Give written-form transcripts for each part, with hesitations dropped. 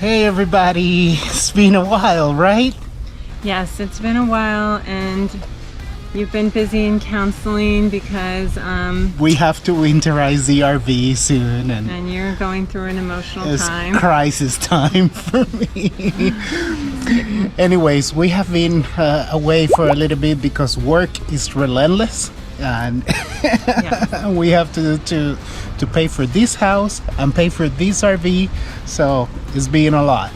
Hey everybody, it's been a while, right? Yes, it's been a while, and you've been busy in counseling because We have to winterize the RV soon, and you're going through an emotional it's time. crisis time for me. Anyways, we have been away for a little bit because work is relentless, and Yes. we have to pay for this house and pay for this RV, so it's been a lot.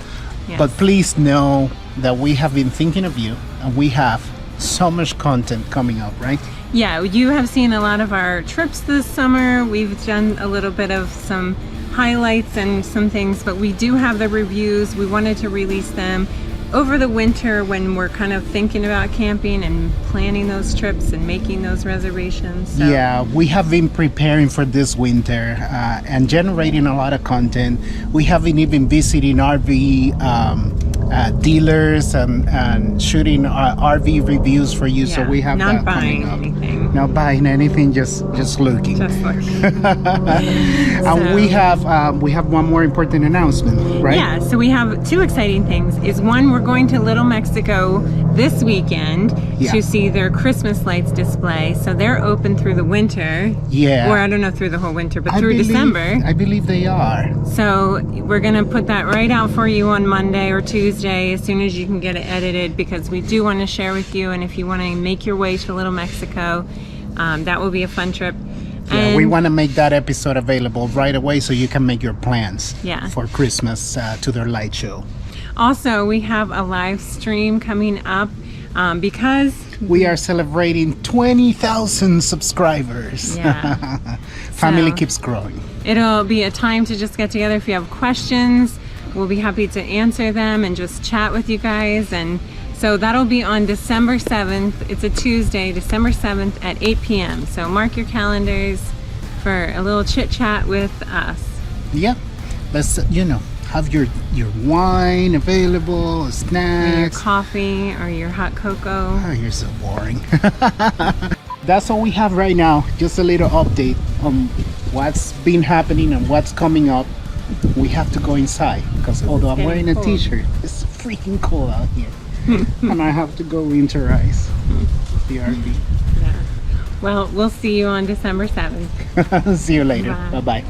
Yes. But please know that we have been thinking of you, and we have so much content coming up, right? Yeah, you have seen a lot of our trips this summer. We've done a little bit of some highlights and some things, but we do have the reviews. We wanted to release them over the winter when we're kind of thinking about camping and planning those trips and making those reservations. So, Yeah, we have been preparing for this winter and generating a lot of content. We have been even visiting RV dealers and shooting RV reviews for you. So yeah, we have not that buying coming up. anything. Not buying anything, just looking. Just looking. And we have one more important announcement, right? Yeah, so we have two exciting things. Is one, we're going to Little Mexico this weekend Yeah. to see their Christmas lights display. So they're open through the winter. Yeah. Or I don't know through the whole winter, but I through believe- December. I believe they are. So we're going to put that right out for you on Monday or Tuesday as soon as you can get it edited, because we do want to share with you. And if you want to make your way to Little Mexico, that will be a fun trip. Yeah, we And- want to make that episode available right away so you can make your plans Yeah. for Christmas to their light show. Also, we have a live stream coming up because We are celebrating 20,000 subscribers. Yeah. Family So- keeps growing. it'll be a time to just get together. If you have questions, we'll be happy to answer them and just chat with you guys. And so that'll be on December 7th. It's a Tuesday, December 7th at 8 p.m. So mark your calendars for a little chit chat with us. Yeah, let's have your wine available, Or your snacks. coffee or your hot cocoa. Oh, you're so boring. That's all we have right now. Just a little update on what's been happening and what's coming up. We have to go inside because although I'm getting wearing a cold. t-shirt, it's freaking cold out here. And I have to go winterize the RV. Yeah. Well, we'll see you on December 7th. See you later. Bye. Bye-bye.